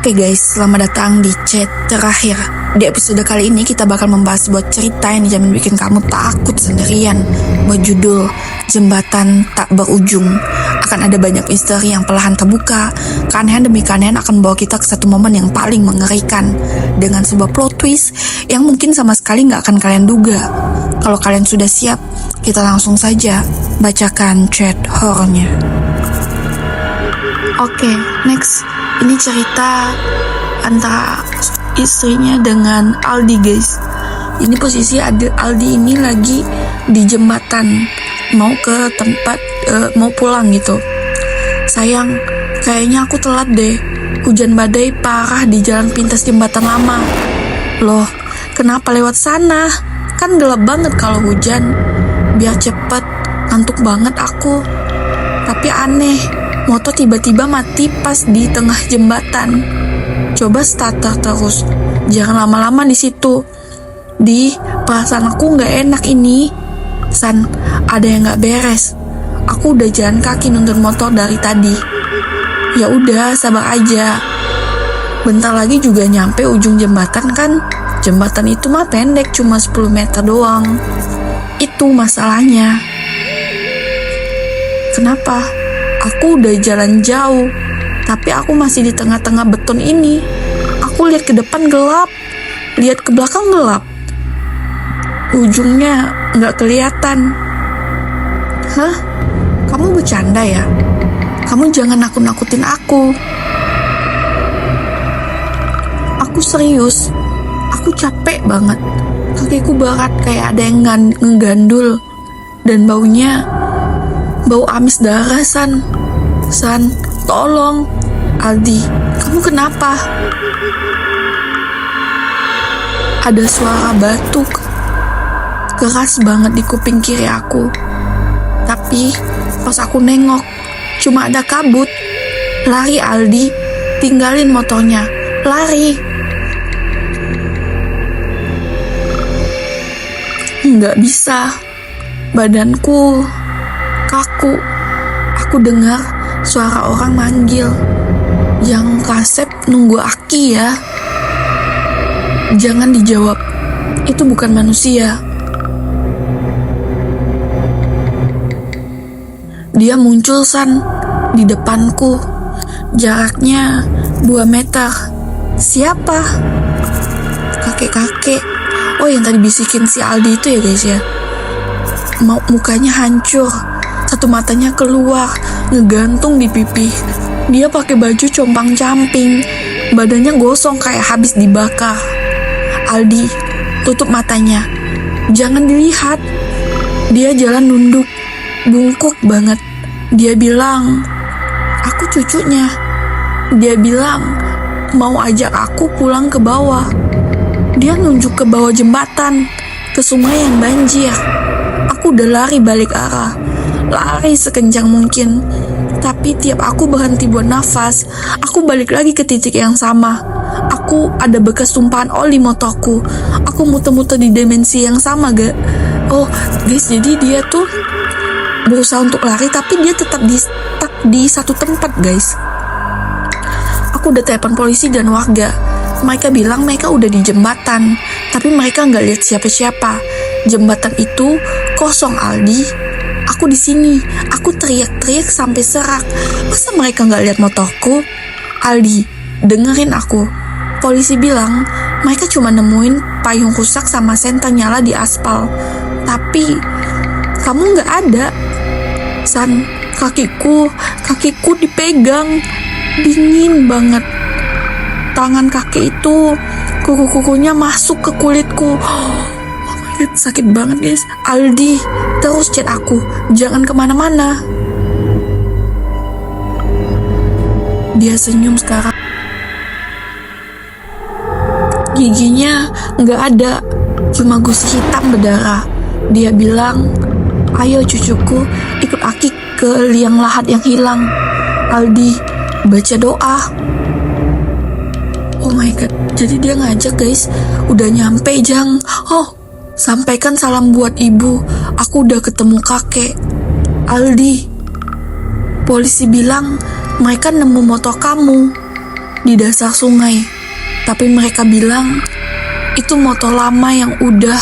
Oke guys, selamat datang di chat terakhir. Di episode kali ini kita bakal membahas sebuah cerita yang dijamin bikin kamu takut sendirian. Berjudul Jembatan Tak Berujung. Akan ada banyak misteri yang perlahan terbuka. Keanehan demi keanehan akan membawa kita ke satu momen yang paling mengerikan, dengan sebuah plot twist yang mungkin sama sekali gak akan kalian duga. Kalau kalian sudah siap, kita langsung saja bacakan chat horornya. Oke, next. Ini cerita antara istrinya dengan Aldi guys. Ini posisi Aldi ini lagi di jembatan, mau ke tempat, mau pulang gitu. Sayang, kayaknya aku telat deh. Hujan badai parah di jalan pintas jembatan lama. Loh, kenapa lewat sana? Kan gelap banget kalau hujan. Biar cepet, ngantuk banget aku. Tapi aneh, motor tiba-tiba mati pas di tengah jembatan. Coba starter terus, jangan lama-lama di situ. Di perasaan aku nggak enak ini. San, ada yang nggak beres. Aku udah jalan kaki nuntun motor dari tadi. Ya udah, sabar aja. Bentar lagi juga nyampe ujung jembatan kan. Jembatan itu mah pendek, cuma 10 meter doang. Itu masalahnya. Kenapa? Aku udah jalan jauh, tapi aku masih di tengah-tengah beton ini. Aku lihat ke depan gelap, lihat ke belakang gelap. Ujungnya nggak kelihatan. Hah? Kamu bercanda ya? Kamu jangan nakut-nakutin aku. Aku serius. Aku capek banget. Kakiku berat kayak ada yang ngegandul. Dan baunya bau amis darah, San. San, tolong. Aldi, kamu kenapa? Ada suara batuk keras banget di kuping kiri aku. Tapi pas aku nengok, cuma ada kabut. Lari Aldi, tinggalin motornya. Lari. Nggak bisa. Badanku kaku. Aku dengar suara orang manggil. Yang kasep nunggu Aki ya. Jangan dijawab. Itu bukan manusia. Dia muncul, San, di depanku. Jaraknya 2 meter. Siapa? Kakek-kakek. Oh, yang tadi bisikin si Aldi itu ya guys ya. Mukanya hancur. Satu matanya keluar, ngegantung di pipi. Dia pakai baju compang-camping, badannya gosong kayak habis dibakar. Aldi, tutup matanya. Jangan dilihat. Dia jalan nunduk, bungkuk banget. Dia bilang, aku cucunya. Dia bilang, mau ajak aku pulang ke bawah. Dia nunjuk ke bawah jembatan, ke sungai yang banjir. Aku udah lari balik arah. Lari sekencang mungkin. Tapi tiap aku berhenti buat nafas, aku balik lagi ke titik yang sama. Aku ada bekas tumpahan oli motorku. Aku muter-muter di dimensi yang sama gak? Oh guys, jadi dia tuh berusaha untuk lari, tapi dia tetap stuck di satu tempat guys. Aku udah telepon polisi dan warga. Mereka bilang mereka udah di jembatan, tapi mereka nggak lihat siapa-siapa. Jembatan itu kosong, Aldi. Aku di sini, aku teriak-teriak sampai serak. Masa mereka nggak lihat motorku? Aldi, dengerin aku. Polisi bilang mereka cuma nemuin payung rusak sama senter nyala di aspal. Tapi kamu nggak ada. San, kakiku dipegang, dingin banget. Tangan kakek itu, kuku-kukunya masuk ke kulitku. Sakit banget guys. Aldi, terus chat aku, jangan kemana-mana. Dia senyum sekarang. Giginya nggak ada, cuma gusi hitam berdarah. Dia bilang, ayo cucuku, ikut Aki ke liang lahat yang hilang. Aldi, baca doa. Oh my god, jadi dia ngajak guys. Udah nyampe Jang. Oh, sampaikan salam buat ibu. Aku udah ketemu kakek. Aldi, polisi bilang mereka nemu motor kamu. di dasar sungai. Tapi mereka bilang itu motor lama yang udah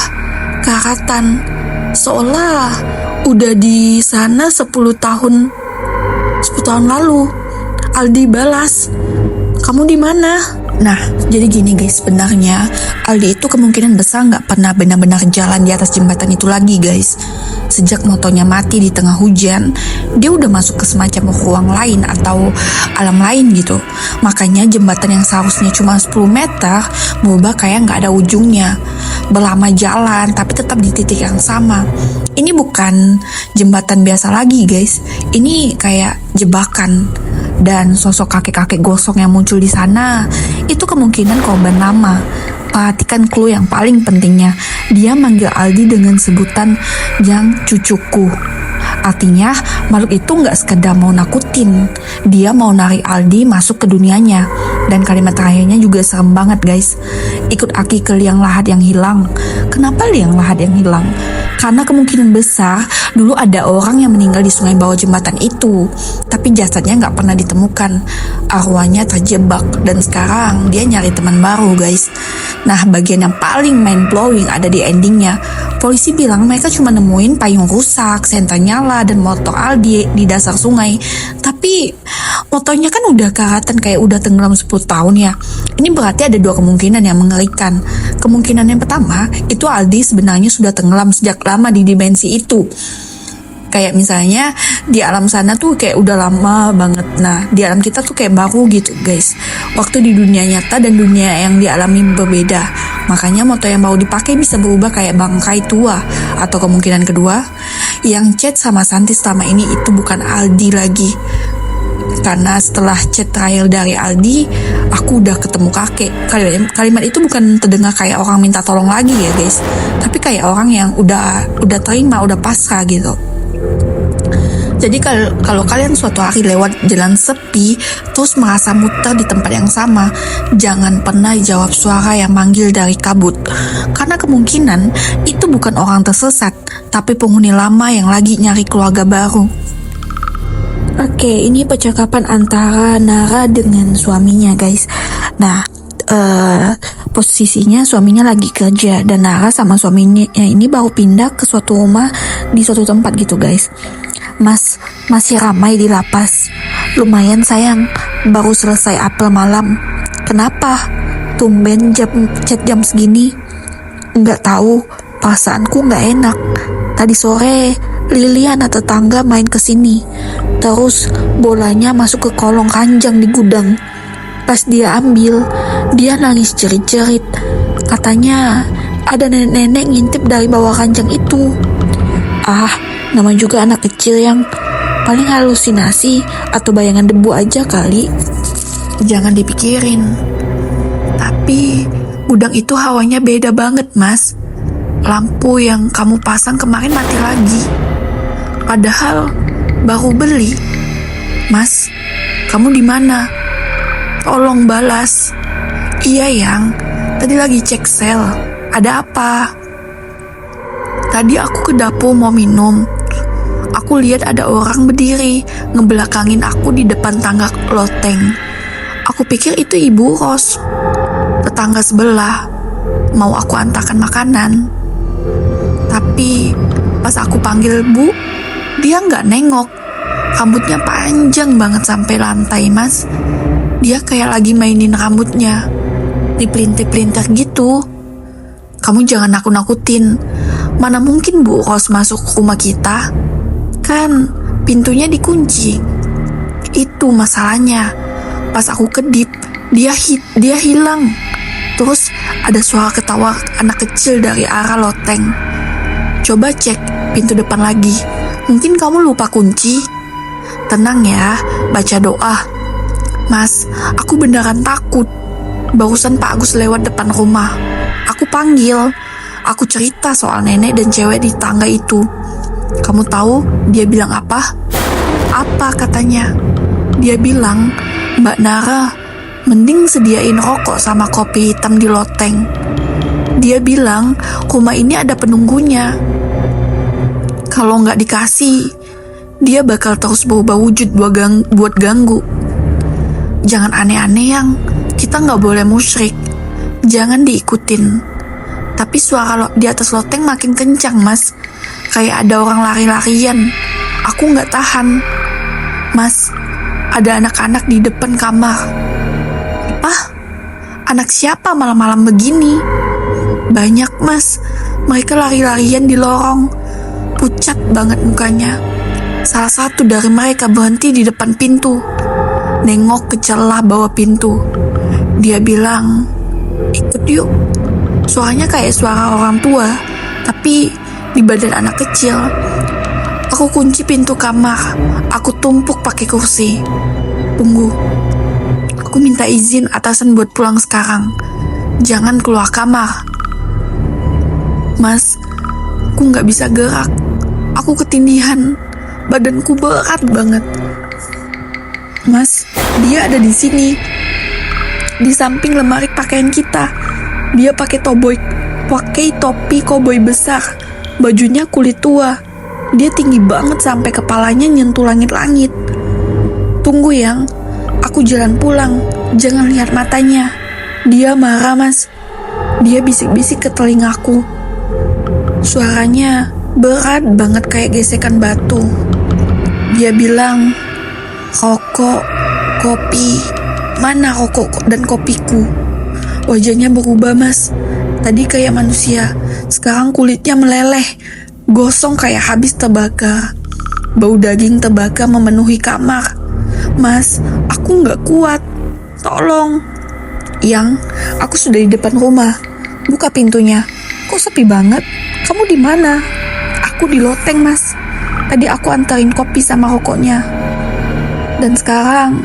karatan. Seolah udah di sana 10 tahun lalu. Aldi balas, "Kamu di mana?" Nah, jadi gini guys, sebenarnya Aldi itu kemungkinan besar nggak pernah benar-benar jalan di atas jembatan itu lagi guys. Sejak motornya mati di tengah hujan, dia udah masuk ke semacam ruang lain atau alam lain gitu. Makanya jembatan yang seharusnya cuma 10 meter berubah kayak nggak ada ujungnya. Berlama jalan tapi tetap di titik yang sama. Ini bukan jembatan biasa lagi guys, ini kayak jebakan. Dan sosok kakek-kakek gosong yang muncul di sana itu kemungkinan korban lama. Perhatikan clue yang paling pentingnya. Dia manggil Aldi dengan sebutan "yang cucuku". Artinya makhluk itu nggak sekedar mau nakutin, dia mau narik Aldi masuk ke dunianya. Dan kalimat terakhirnya juga serem banget guys. "Ikut Aki ke liang lahat yang hilang". Kenapa liang lahat yang hilang? Karena kemungkinan besar dulu ada orang yang meninggal di sungai bawah jembatan itu, tapi jasadnya nggak pernah ditemukan. Arwahnya terjebak dan sekarang dia nyari teman baru guys. Nah, bagian yang paling mind blowing ada di endingnya. Polisi bilang mereka cuma nemuin payung rusak, senter nyala, dan motor Aldi di dasar sungai. Tapi motornya kan udah karatan, kayak udah tenggelam 10 tahun ya. Ini berarti ada dua kemungkinan yang mengerikan. Kemungkinan yang pertama, itu Aldi sebenarnya sudah tenggelam sejak lama di dimensi itu. Kayak misalnya di alam sana tuh kayak udah lama banget. Nah, di alam kita tuh kayak baru gitu guys. Waktu di dunia nyata dan dunia yang dialami berbeda. Makanya motor yang mau dipakai bisa berubah kayak bangkai tua. Atau kemungkinan kedua, yang chat sama Santi selama ini itu bukan Aldi lagi. Karena setelah chat terakhir dari Aldi, aku udah ketemu kakek. Kalimat itu bukan terdengar kayak orang minta tolong lagi ya guys, tapi kayak orang yang udah terima, udah pasrah gitu. Jadi kalau kalian suatu hari lewat jalan sepi terus merasa muter di tempat yang sama, jangan pernah jawab suara yang manggil dari kabut. Karena kemungkinan itu bukan orang tersesat, tapi penghuni lama yang lagi nyari keluarga baru. Oke, ini percakapan antara Nara dengan suaminya guys. Nah, posisinya suaminya lagi kerja dan Nara sama suaminya ini baru pindah ke suatu rumah di suatu tempat gitu guys. "Mas, masih ramai di lapas. Lumayan sayang, baru selesai apel malam." "Kenapa? Tumben jam segini." "Nggak tahu, perasaanku nggak enak. Tadi sore Lilian atau tetangga main ke sini. Terus bolanya masuk ke kolong ranjang di gudang. Pas dia ambil, dia nangis jerit-jerit. Katanya ada nenek-nenek ngintip dari bawah ranjang itu." "Ah, nama juga anak kecil yang paling halusinasi atau bayangan debu aja kali." "Jangan dipikirin. Tapi gudang itu hawanya beda banget mas. Lampu yang kamu pasang kemarin mati lagi. Padahal baru beli. Mas, kamu di mana? Tolong balas." "Iya yang, tadi lagi cek sel. Ada apa?" "Tadi aku ke dapur mau minum. Aku lihat ada orang berdiri ngebelakangin aku di depan tangga loteng. Aku pikir itu Ibu Ros, tetangga sebelah, mau aku antarkan makanan. Tapi pas aku panggil Bu, dia nggak nengok. Rambutnya panjang banget sampai lantai mas. Dia kayak lagi mainin rambutnya, dipelintir-pelintir gitu. Kamu jangan nakut-nakutin. Mana mungkin Bu Ros masuk ke rumah kita? Kan pintunya dikunci. Itu masalahnya. Pas aku kedip, dia hilang. Terus ada suara ketawa anak kecil dari arah loteng. Coba cek pintu depan lagi. Mungkin kamu lupa kunci. Tenang ya, baca doa. Mas, aku beneran takut. Barusan Pak Agus lewat depan rumah. Aku panggil. Aku cerita soal nenek dan cewek di tangga itu. Kamu tahu dia bilang apa? Apa katanya? Dia bilang, Mbak Nara, mending sediain rokok sama kopi hitam di loteng. Dia bilang rumah ini ada penunggunya. Kalau nggak dikasih, dia bakal terus berubah wujud buat ganggu. Jangan aneh-aneh yang kita nggak boleh musyrik, jangan diikutin. Tapi suara di atas loteng makin kencang, Mas. Kayak ada orang lari-larian. Aku nggak tahan. Mas, ada anak-anak di depan kamar. Apa? Anak siapa malam-malam begini? Banyak, Mas. Mereka lari-larian di lorong. Pucat banget mukanya. Salah satu dari mereka berhenti di depan pintu, nengok ke celah bawah pintu. Dia bilang, "Ikut yuk." Suaranya kayak suara orang tua, tapi di badan anak kecil. Aku kunci pintu kamar. Aku tumpuk pakai kursi. Tunggu. Aku minta izin atasan buat pulang sekarang. Jangan keluar kamar. Mas, aku nggak bisa gerak. Aku ketindihan. Badanku berat banget. Mas, dia ada di sini. Di samping lemari pakaian kita. Dia pakai topi koboi besar. Bajunya kulit tua. Dia tinggi banget sampai kepalanya nyentuh langit-langit. Tunggu yang, aku jalan pulang. Jangan lihat matanya. Dia marah, Mas. Dia bisik-bisik ke telingaku. Suaranya berat banget kayak gesekan batu. Dia bilang, "Rokok, kopi, mana rokok dan kopiku?" Wajahnya berubah, Mas. Tadi kayak manusia, sekarang kulitnya meleleh, gosong kayak habis terbakar. Bau daging terbakar memenuhi kamar. Mas, aku nggak kuat. Tolong. Yang, aku sudah di depan rumah. Buka pintunya. Kok sepi banget? Kamu di mana? Aku di loteng, Mas. Tadi aku antarin kopi sama rokoknya. Dan sekarang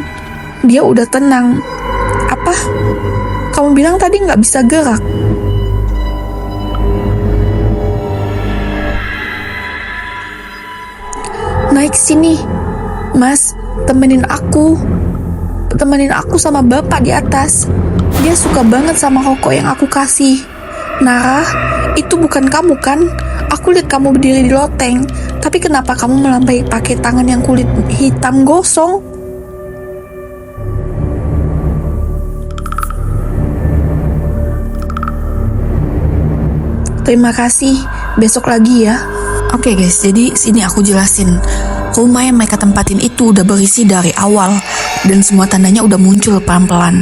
dia udah tenang. Apa? Kamu bilang tadi nggak bisa gerak. Naik sini, Mas. Temenin aku sama bapak di atas. Dia suka banget sama rokok yang aku kasih. Nara, itu bukan kamu kan? Aku lihat kamu berdiri di loteng. Tapi kenapa kamu melambai pakai tangan yang kulit hitam gosong? Terima kasih. Besok lagi ya. Oke guys, jadi sini aku jelasin. Rumah yang mereka tempatin itu udah berisi dari awal. Dan semua tandanya udah muncul pelan-pelan.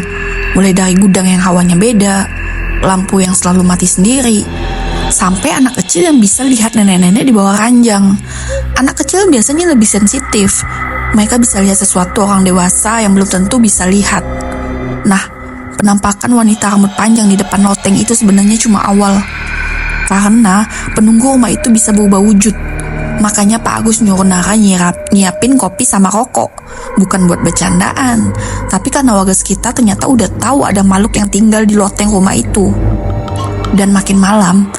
Mulai dari gudang yang hawanya beda, lampu yang selalu mati sendiri, sampai anak kecil yang bisa lihat nenek-nenek di bawah ranjang. Anak kecil biasanya lebih sensitif. Mereka bisa lihat sesuatu orang dewasa yang belum tentu bisa lihat. Nah, penampakan wanita rambut panjang di depan loteng itu sebenarnya cuma awal. Karena penunggu rumah itu bisa berubah wujud. Makanya Pak Agus nyuruh Nara nyiapin kopi sama rokok. Bukan buat bercandaan, tapi karena warga sekitar ternyata udah tahu ada makhluk yang tinggal di loteng rumah itu. Dan makin malam,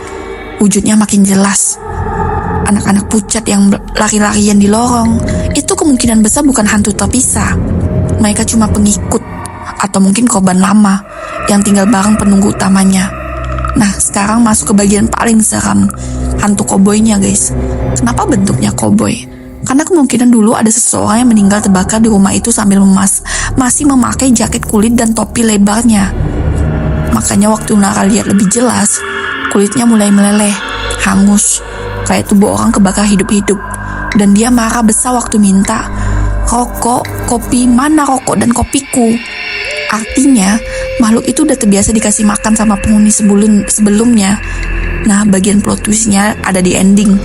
wujudnya makin jelas. Anak-anak pucat yang lari-larian di lorong, itu kemungkinan besar bukan hantu terpisah. Mereka cuma pengikut, atau mungkin korban lama, yang tinggal bareng penunggu utamanya. Nah, sekarang masuk ke bagian paling seram, hantu koboynya guys. Kenapa bentuknya koboy? Karena kemungkinan dulu ada seseorang yang meninggal terbakar di rumah itu sambil masih memakai jaket kulit dan topi lebarnya. Makanya waktu Nara lihat lebih jelas, kulitnya mulai meleleh, hangus, kayak tubuh orang kebakar hidup-hidup. Dan dia marah besar waktu minta, "Rokok, kopi, mana rokok dan kopiku?" Artinya, makhluk itu udah terbiasa dikasih makan sama penghuni sebelumnya. Nah, bagian plot twistnya ada di ending.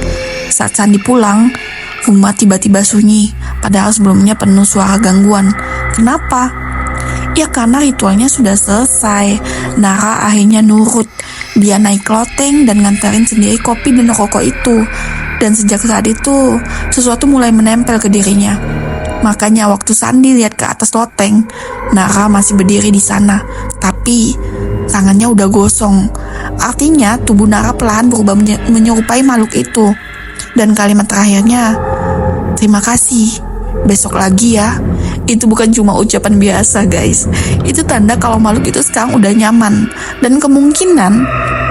Saat Sandi pulang, rumah tiba-tiba sunyi, padahal sebelumnya penuh suara gangguan. Kenapa? Ya karena ritualnya sudah selesai. Nara akhirnya nurut. Dia naik loteng dan nganterin sendiri kopi dan rokok itu. Dan sejak saat itu, sesuatu mulai menempel ke dirinya. Makanya waktu Sandi lihat ke atas loteng, Nara masih berdiri di sana, tapi tangannya udah gosong. Artinya tubuh Nara perlahan berubah menyerupai makhluk itu. Dan kalimat terakhirnya, "Terima kasih, besok lagi ya." Itu bukan cuma ucapan biasa guys. Itu tanda kalau makhluk itu sekarang udah nyaman. Dan kemungkinan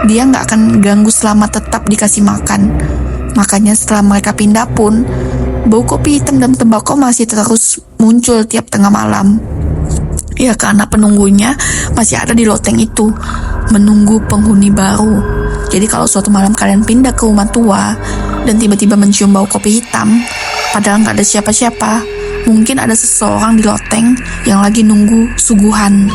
dia gak akan ganggu selama tetap dikasih makan. Makanya setelah mereka pindah pun, bau kopi hitam dan tembakau masih terus muncul tiap tengah malam. Ya karena penunggunya masih ada di loteng itu, menunggu penghuni baru. Jadi kalau suatu malam kalian pindah ke rumah tua dan tiba-tiba mencium bau kopi hitam, padahal nggak ada siapa-siapa, mungkin ada seseorang di loteng yang lagi nunggu suguhan.